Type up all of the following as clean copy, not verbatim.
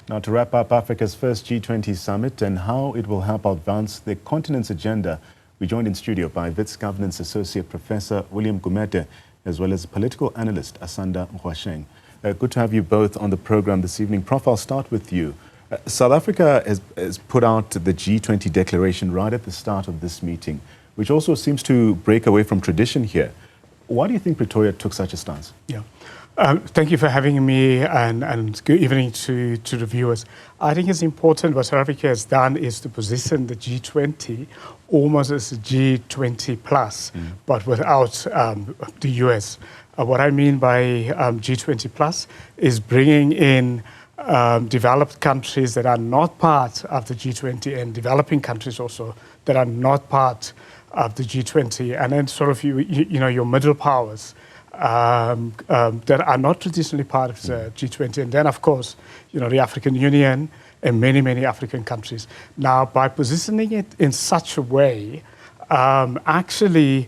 Now, to wrap up Africa's first G20 summit and how it will help advance the continent's agenda, we joined in studio by Wits Governance Associate Professor William Gumede, as well as political analyst Asanda Ngoasheng. Good to have you both on the program this evening. Prof, I'll start with you. South Africa has put out the G20 declaration right at the start of this meeting, which also seems to break away from tradition here. Why do you think Pretoria took such a stance? Yeah. Thank you for having me, and good evening to the viewers. I think it's important what South Africa has done is to position the G20 almost as a G20 plus, but without the US. What I mean by G20 plus is bringing in developed countries that are not part of the G20 and developing countries also that are not part of the G20, and then sort of your middle powers that are not traditionally part of the G20, and then of course the African Union and many African countries. Now, by positioning it in such a way, actually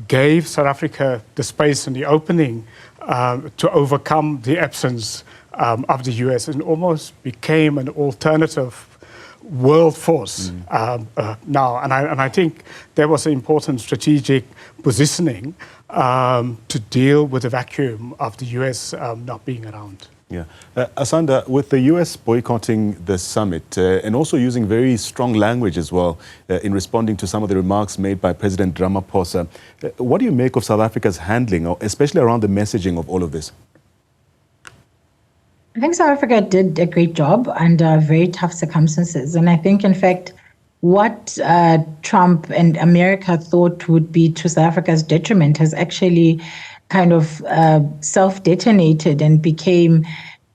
gave South Africa the space and the opening to overcome the absence of the US and almost became an alternative world force now. And I think there was an important strategic positioning to deal with the vacuum of the US not being around. Yeah. Asanda, with the US boycotting the summit and also using very strong language as well in responding to some of the remarks made by President Ramaphosa, what do you make of South Africa's handling, especially around the messaging of all of this? I think South Africa did a great job under very tough circumstances. And I think, in fact, what Trump and America thought would be to South Africa's detriment has actually kind of self-detonated and became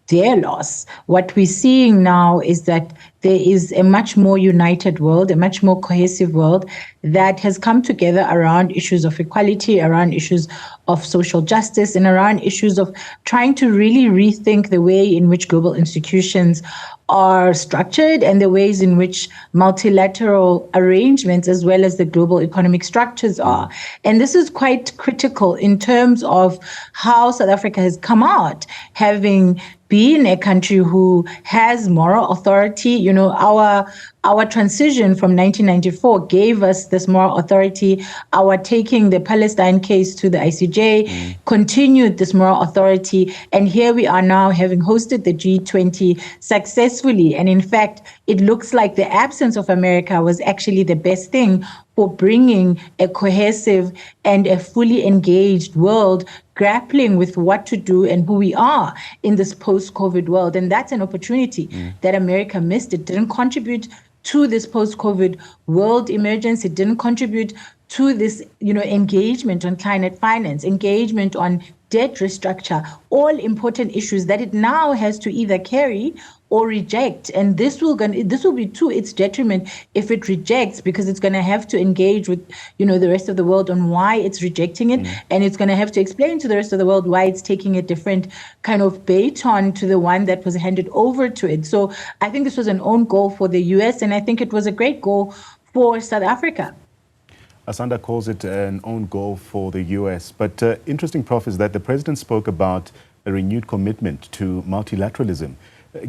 their loss. What we're seeing now is that there is a much more united world, a much more cohesive world that has come together around issues of equality, around issues of social justice, and around issues of trying to really rethink the way in which global institutions are structured and the ways in which multilateral arrangements as well as the global economic structures are. And this is quite critical in terms of how South Africa has come out, having been a country who has moral authority. Our transition from 1994 gave us this moral authority. Our taking the Palestine case to the ICJ continued this moral authority. And here we are now having hosted the G20 successfully. And in fact, it looks like the absence of America was actually the best thing for bringing a cohesive and a fully engaged world grappling with what to do and who we are in this post-COVID world. And that's an opportunity that America missed. It didn't contribute to this post-COVID world emergence. It didn't contribute to this, engagement on climate finance, engagement on debt restructure, all important issues that it now has to either carry or reject. And this will be to its detriment if it rejects, because it's going to have to engage with, the rest of the world on why it's rejecting it. And it's going to have to explain to the rest of the world why it's taking a different kind of baton to the one that was handed over to it. So I think this was an own goal for the US, and I think it was a great goal for South Africa. Asanda calls it an own goal for the US. But interesting, Prof, is that the president spoke about a renewed commitment to multilateralism.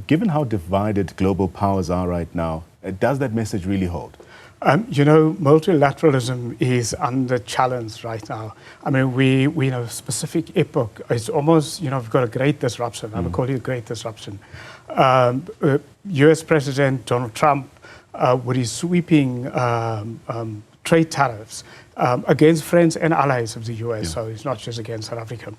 Given how divided global powers are right now, does that message really hold? Multilateralism is under challenge right now. I mean, we know a specific epoch. It's almost, we've got a great disruption. I would call it a great disruption. US President Donald Trump, with his sweeping trade tariffs against friends and allies of the US, so it's not just against South Africa,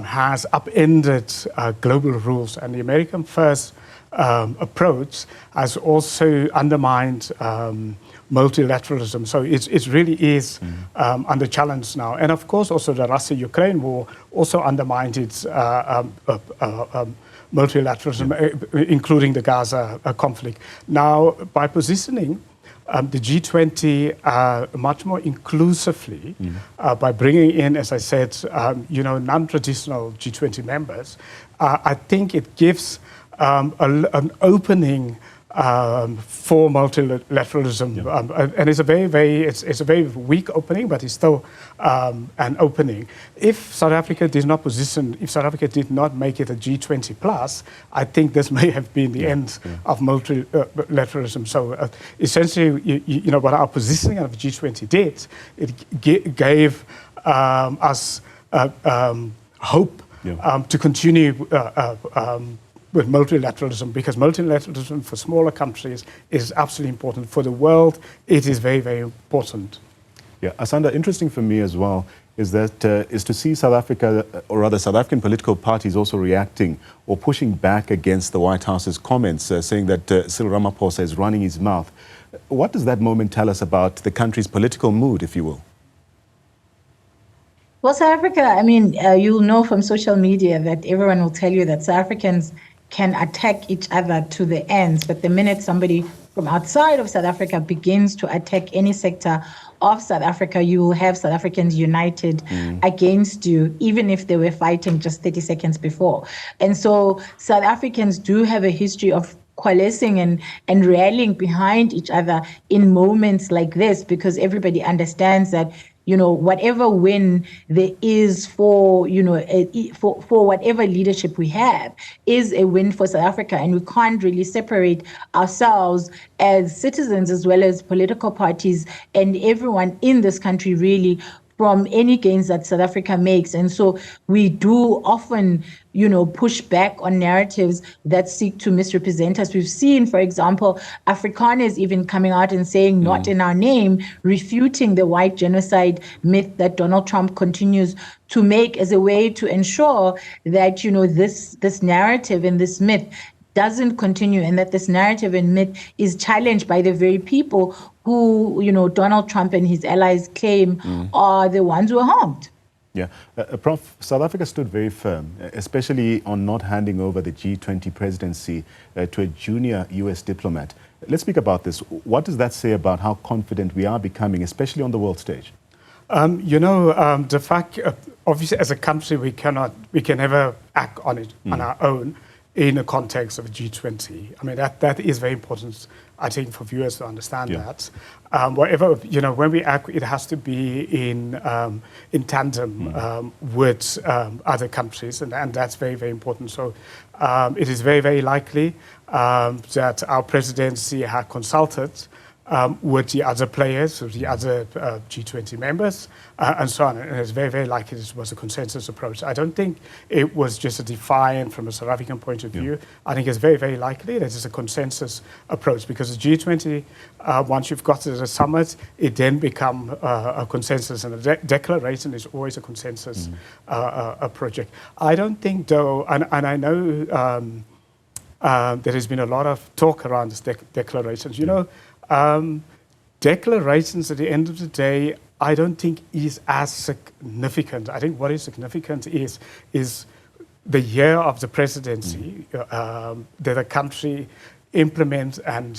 has upended global rules. And the American first approach has also undermined multilateralism. So it really is under challenge now. And of course, also the Russia-Ukraine war also undermined its multilateralism, including the Gaza conflict. Now, by positioning the G20 much more inclusively by bringing in, as I said, non-traditional G20 members, I think it gives an opening for multilateralism, and it's a very weak opening, but it's still an opening. If South Africa did not make it a G20 plus, I think this may have been the end of multilateralism. So essentially, what our positioning of G20 did, it gave us hope to continue with multilateralism, because multilateralism for smaller countries is absolutely important. For the world, it is very, very important. Yeah, Asanda, interesting for me as well is to see South Africa, or rather South African political parties also reacting or pushing back against the White House's comments, saying that Cyril Ramaphosa is running his mouth. What does that moment tell us about the country's political mood, if you will? Well, South Africa, you'll know from social media that everyone will tell you that South Africans can attack each other to the ends, but the minute somebody from outside of South Africa begins to attack any sector of South Africa, you will have South Africans united against you, even if they were fighting just 30 seconds before. And so South Africans do have a history of coalescing and rallying behind each other in moments like this, because everybody understands that whatever win there is for whatever leadership we have is a win for South Africa. And we can't really separate ourselves as citizens as well as political parties and everyone in this country really from any gains that South Africa makes. And so we do often, push back on narratives that seek to misrepresent us. We've seen, for example, Afrikaners even coming out and saying not in our name, refuting the white genocide myth that Donald Trump continues to make as a way to ensure that, this narrative and this myth doesn't continue, and that this narrative and myth is challenged by the very people who, Donald Trump and his allies claim are the ones who are harmed. Yeah. Prof, South Africa stood very firm, especially on not handing over the G20 presidency to a junior U.S. diplomat. Let's speak about this. What does that say about how confident we are becoming, especially on the world stage? The fact, obviously, as a country, we can never act on it on our own in the context of G20. That is very important, I think, for viewers to understand that. When we act, it has to be in tandem with other countries, and that's very, very important. So it is very, very likely that our presidency had consulted with the other players, the other G20 members, and so on. And it's very, very likely this was a consensus approach. I don't think it was just a defiant from a South African point of view. I think it's very, very likely that it's a consensus approach, because the G20, once you've got to the summit, it then becomes a consensus, and a declaration is always a consensus a project. I don't think, though, and I know there has been a lot of talk around these declarations. Declarations at the end of the day, I don't think is as significant. I think what is significant is the year of the presidency that the country implement and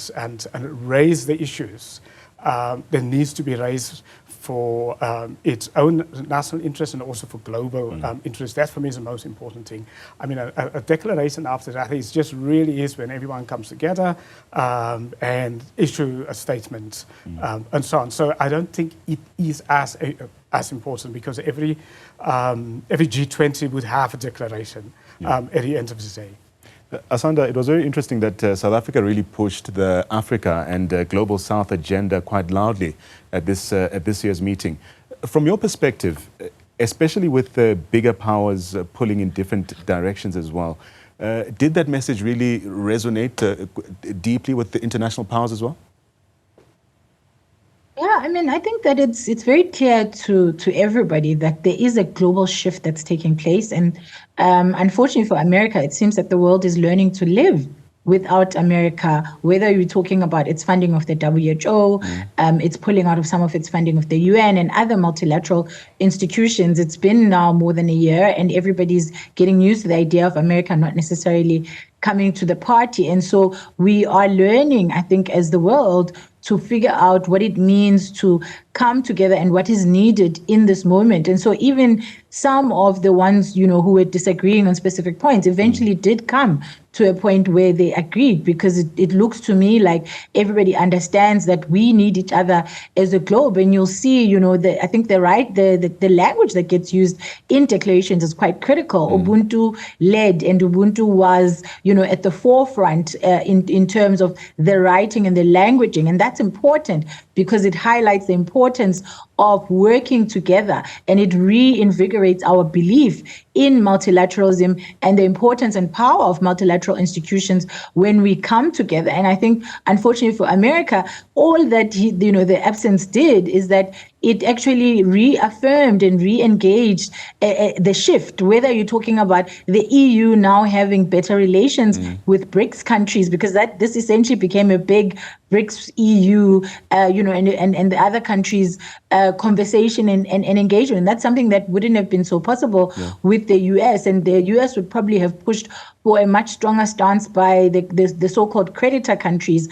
raise the issues that needs to be raised for its own national interest and also for global interest. That, for me, is the most important thing. A declaration after that is just really is when everyone comes together and issue a statement and so on. So I don't think it is as important, because every G20 would have a declaration at the end of the day. Asanda, it was very interesting that South Africa really pushed the Africa and Global South agenda quite loudly at this year's meeting. From your perspective, especially with the bigger powers pulling in different directions as well, did that message really resonate deeply with the international powers as well? Yeah, I think that it's very clear to everybody that there is a global shift that's taking place. And unfortunately for America, it seems that the world is learning to live without America, whether you're talking about its funding of the WHO, it's pulling out of some of its funding of the UN and other multilateral institutions. It's been now more than a year, and everybody's getting used to the idea of America not necessarily coming to the party. And so we are learning, I think, as the world, to figure out what it means to come together and what is needed in this moment. And so even some of the ones, who were disagreeing on specific points eventually did come to a point where they agreed, because it looks to me like everybody understands that we need each other as a globe. And you'll see, I think the language that gets used in declarations is quite critical. Ubuntu led, and Ubuntu was, at the forefront in terms of the writing and the languaging. And that's important because it highlights the importance of working together, and it reinvigorates our belief in multilateralism and the importance and power of multilateral institutions when we come together. And I think, unfortunately for America, all that the absence did is that it actually reaffirmed and re-engaged the shift, whether you're talking about the EU now having better relations with BRICS countries, because this essentially became a big BRICS EU, and the other countries' conversation and engagement. And that's something that wouldn't have been so possible with the US. And the US would probably have pushed for a much stronger stance by the so-called creditor countries,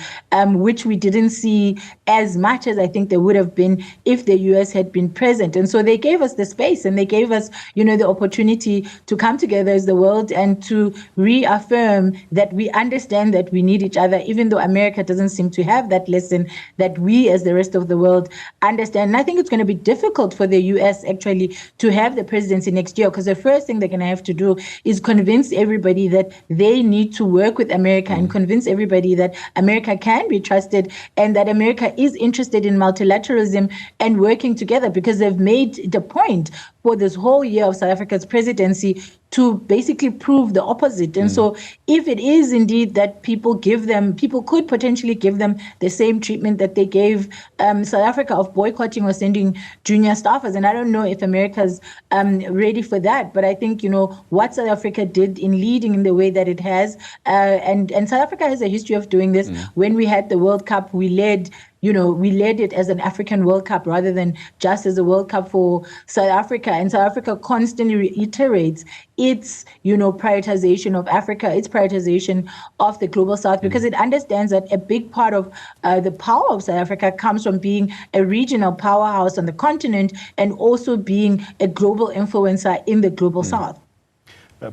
which we didn't see as much as I think there would have been if the US had been present. And so they gave us the space, and they gave us, the opportunity to come together as the world and to reaffirm that we understand that we need each other, even though America doesn't seem to have that lesson that we as the rest of the world understand. And I think it's going to be difficult for the US actually to have the presidency next year, because the first thing they're going to have to do is convince everybody that they need to work with America and convince everybody that America can be trusted and that America is interested in multilateralism and working together, because they've made the point for this whole year of South Africa's presidency to basically prove the opposite. And so if it is indeed that people could potentially give them the same treatment that they gave South Africa of boycotting or sending junior staffers. And I don't know if America's ready for that, but I think, what South Africa did in leading in the way that it has, and South Africa has a history of doing this. When we had the World Cup, we led it as an African World Cup rather than just as a World Cup for South Africa. And South Africa constantly reiterates its, prioritization of Africa, its prioritization of the global South, because it understands that a big part of the power of South Africa comes from being a regional powerhouse on the continent and also being a global influencer in the global South.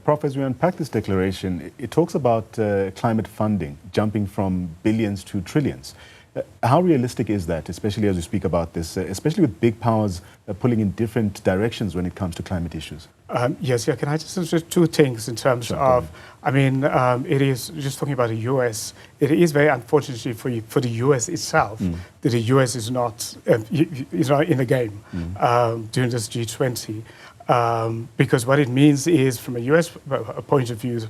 Prof, as we unpack this declaration, it talks about climate funding jumping from billions to trillions. How realistic is that, especially as we speak about this, especially with big powers pulling in different directions when it comes to climate issues? Yes, can I just say two things in terms of, it is, just talking about the US, it is very unfortunate for the US itself that the US is not in the game during this G20. Because what it means is, from a US point of view,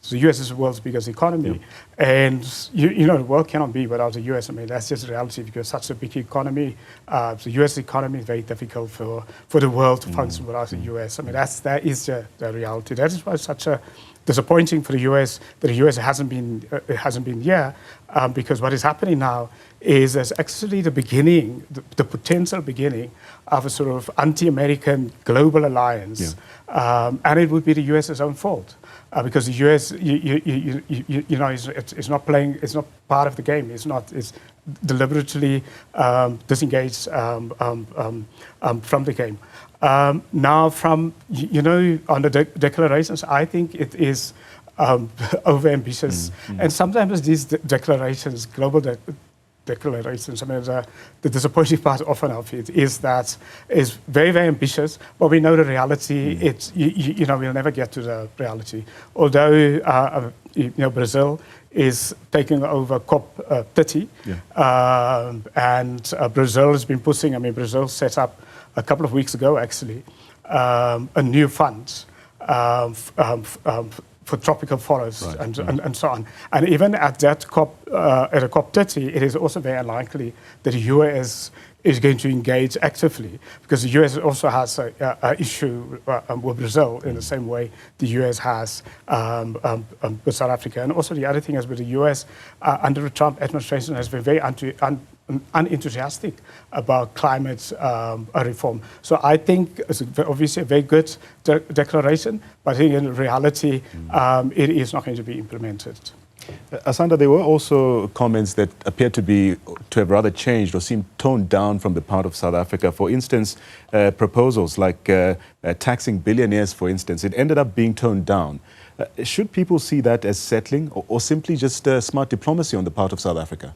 the US is the world's biggest economy, and the world cannot be without the US. That's just the reality, because such a big economy, the US economy is very difficult for the world to function without the US. That is the reality. That is why it's such a disappointing for the US that the US hasn't been here, because what is happening now is there's actually the beginning, the potential beginning of a sort of anti-American global alliance, and it would be the US's own fault, because the US, it's not playing, it's not part of the game. It's deliberately disengaged from the game. Now, from on the declarations, I think it is overambitious, and sometimes these declarations, global declarations, the disappointing part often of it is that it's very, very ambitious, but we know the reality. It's we'll never get to the reality. Although Brazil is taking over COP30, and Brazil has been pushing. Brazil set up a couple of weeks ago, actually, a new fund for tropical forests and so on. And even at that at a COP30, it is also very unlikely that the US is going to engage actively, because the US also has an issue with Brazil in the same way the US has with South Africa. And also the other thing is, with the US under the Trump administration has been very unenthusiastic about climate reform. So I think it's obviously a very good declaration, but I think in reality, it is not going to be implemented. Asanda, there were also comments that appeared to have rather changed or seemed toned down from the part of South Africa. For instance, proposals like taxing billionaires, for instance, it ended up being toned down. Should people see that as settling or simply just smart diplomacy on the part of South Africa?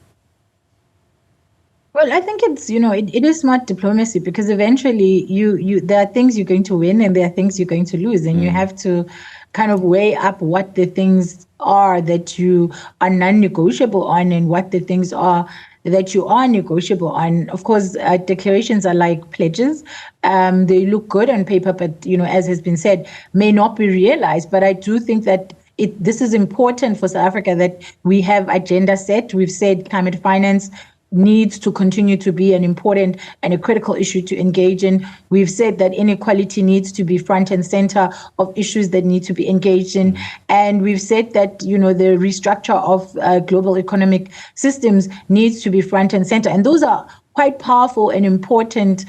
Well, I think it's, it is smart diplomacy, because eventually there are things you're going to win and there are things you're going to lose. And you have to kind of weigh up what the things are that you are non-negotiable on and what the things are that you are negotiable on. Of course, declarations are like pledges. They look good on paper, but, as has been said, may not be realized. But I do think that this is important for South Africa, that we have agenda set. We've said climate finance needs to continue to be an important and a critical issue to engage in. We've said that inequality needs to be front and center of issues that need to be engaged in. And we've said that, the restructure of global economic systems needs to be front and center. And those are quite powerful and important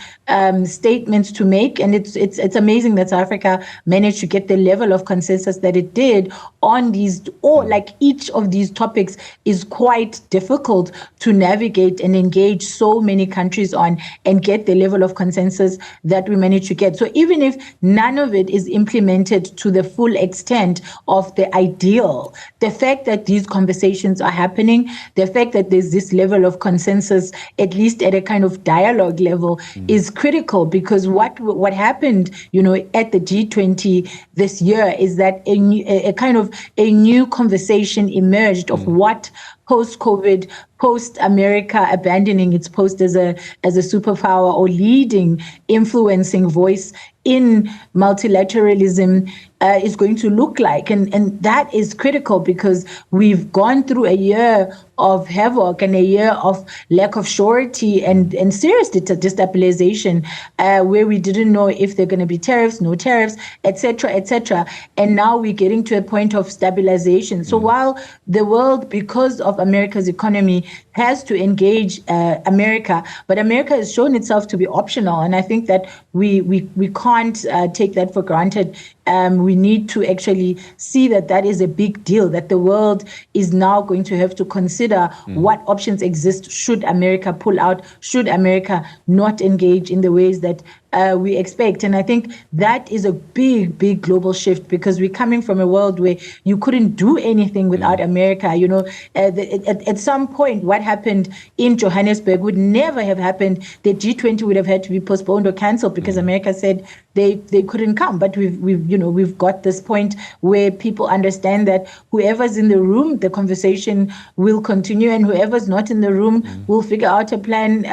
statements to make, and it's amazing that South Africa managed to get the level of consensus that it did on these, or like each of these topics is quite difficult to navigate and engage so many countries on and get the level of consensus that we managed to get. So even if none of it is implemented to the full extent of the ideal, the fact that these conversations are happening, the fact that there's this level of consensus, at least at a kind of dialogue level, is critical, because what happened, at the G20 this year is that a new conversation emerged of what post-COVID, post-America abandoning its post as a superpower or leading, influencing voice in multilateralism is going to look like. And that is critical, because we've gone through a year of havoc and a year of lack of surety and serious destabilization, where we didn't know if there are going to be tariffs, no tariffs, etc., etc. And now we're getting to a point of stabilization. So while the world, because of America's economy, has to engage America, but America has shown itself to be optional. And I think that we can't take that for granted. We need to actually see that is a big deal, that the world is now going to have to consider what options exist should America pull out, should America not engage in the ways that we expect. And I think that is a big, big global shift, because we're coming from a world where you couldn't do anything without America. At some point, what happened in Johannesburg would never have happened. The G20 would have had to be postponed or cancelled because America said they couldn't come. But we've got this point where people understand that whoever's in the room, the conversation will continue, and whoever's not in the room will figure out a plan,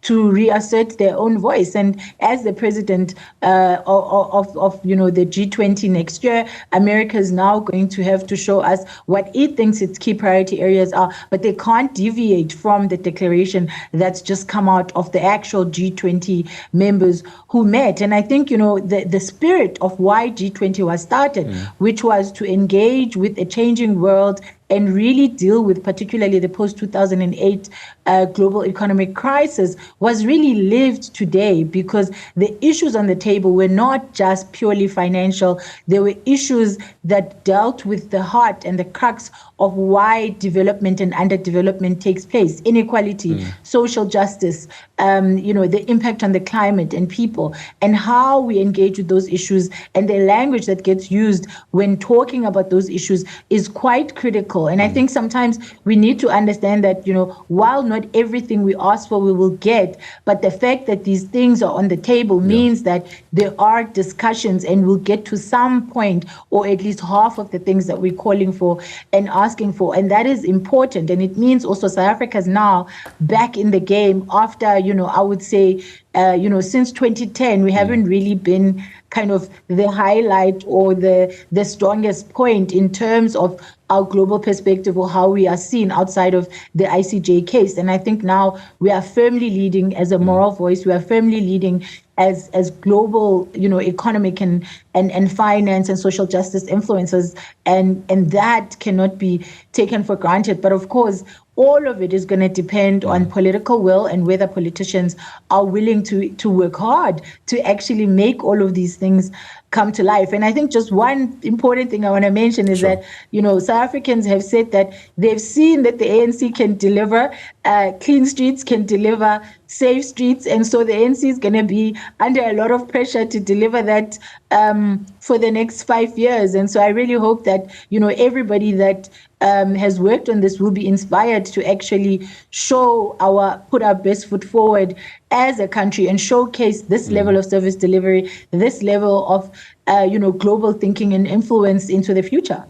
to reassert their own voice. And as the president of the G20 next year, America is now going to have to show us what it thinks its key priority areas are, but they can't deviate from the declaration that's just come out of the actual G20 members who met. And I think, the spirit of why G20 was started, which was to engage with a changing world and really deal with particularly the post-2008 global economic crisis, was really lived today, because the issues on the table were not just purely financial. There were issues that dealt with the heart and the crux of why development and underdevelopment takes place: inequality, social justice, the impact on the climate and people, and how we engage with those issues. And the language that gets used when talking about those issues is quite critical. And I think sometimes we need to understand that, while not everything we ask for we will get, but the fact that these things are on the table means that there are discussions, and we'll get to some point, or at least half of the things that we're calling for and asking for. And that is important. And it means also South Africa is now back in the game after, I would say, since 2010, we haven't really been kind of the highlight or the strongest point in terms of our global perspective or how we are seen outside of the ICJ case. And I think now we are firmly leading as a moral voice. We are firmly leading as global, economic and finance and social justice influencers. And that cannot be taken for granted. But of course, all of it is going to depend on political will and whether politicians are willing to work hard to actually make all of these things come to life. And I think just one important thing I want to mention is that, South Africans have said that they've seen that the ANC can deliver clean streets, can deliver safe streets. And so the ANC is going to be under a lot of pressure to deliver that for the next 5 years. And so I really hope that, everybody that has worked on this will be inspired to actually put our best foot forward as a country and showcase this level of service delivery, this level of, global thinking and influence into the future.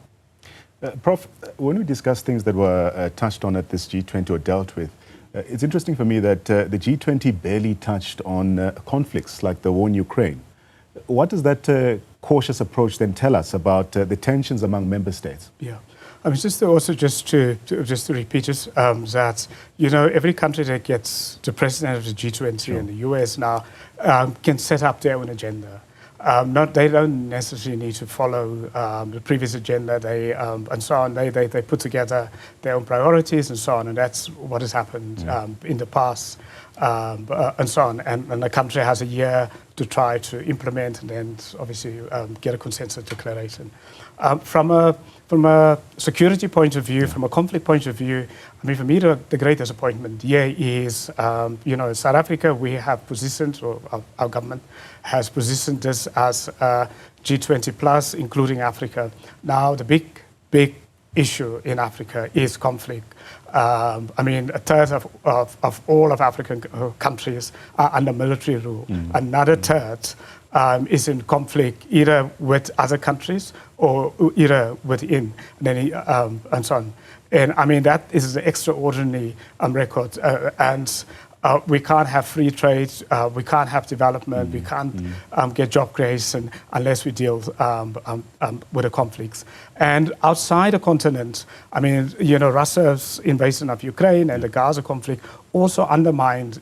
Prof, when we discuss things that were touched on at this G20 or dealt with, it's interesting for me that the G20 barely touched on conflicts like the war in Ukraine. What does that cautious approach then tell us about the tensions among member states? Yeah. I mean, just to repeat it, that, every country that gets the president of the G20 and the US now can set up their own agenda. They don't necessarily need to follow the previous agenda. And so on. They put together their own priorities and so on, and that's what has happened in the past, and so on. And the country has a year to try to implement and then obviously get a consensus declaration. From a security point of view, from a conflict point of view, I mean, for me, the great disappointment here is, South Africa, we have positioned, or our government has positioned this as G20 plus, including Africa. Now, the big issue in Africa is conflict. I mean, a third of all of African countries are under military rule. Another third is in conflict either with other countries or either within, and so on. And I mean, that is an extraordinary record. And we can't have free trade, we can't have development, we can't get job creation unless we deal with the conflicts. And outside the continent, I mean, Russia's invasion of Ukraine and the Gaza conflict also undermined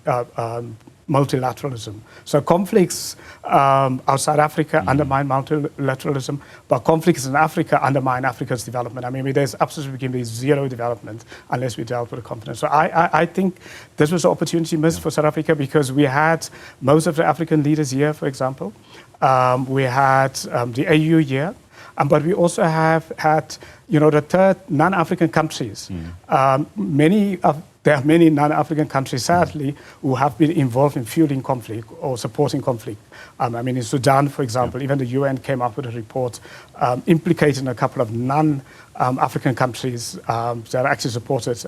multilateralism. So conflicts outside Africa undermine multilateralism, but conflicts in Africa undermine Africa's development. I mean, there's absolutely going to be zero development unless we dealt with the continent. So I think this was an opportunity missed for South Africa because we had most of the African leaders here, for example. We had the AU here. But we also have had, the third non-African countries. There are many non-African countries, sadly, who have been involved in fueling conflict or supporting conflict. I mean, in Sudan, for example, even the UN came up with a report implicating a couple of non-African countries that actually supported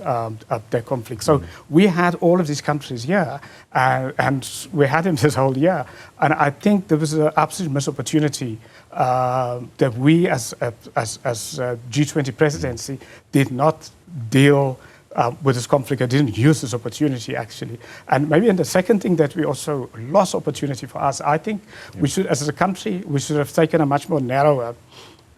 their conflict. So we had all of these countries here, and we had them this whole year. And I think there was an absolute missed opportunity that we, as G20 presidency, did not deal with this conflict. I didn't use this opportunity, actually. And maybe the second thing that we also lost opportunity for us, I think we should, as a country, we should have taken a much more narrower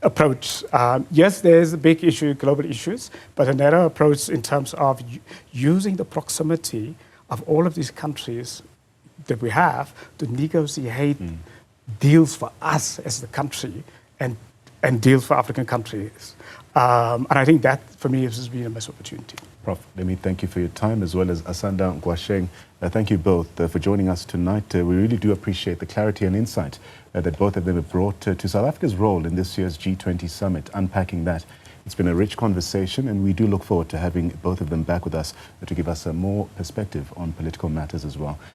approach. Yes, there's a big issue, global issues, but a narrow approach in terms of using the proximity of all of these countries that we have to negotiate deals for us as the country and deals for African countries. And I think that, for me, has been a missed opportunity. Prof, let me thank you for your time, as well as Asanda Ngoasheng. Thank you both for joining us tonight. We really do appreciate the clarity and insight that both of them have brought to South Africa's role in this year's G20 Summit, unpacking that. It's been a rich conversation, and we do look forward to having both of them back with us to give us more perspective on political matters as well.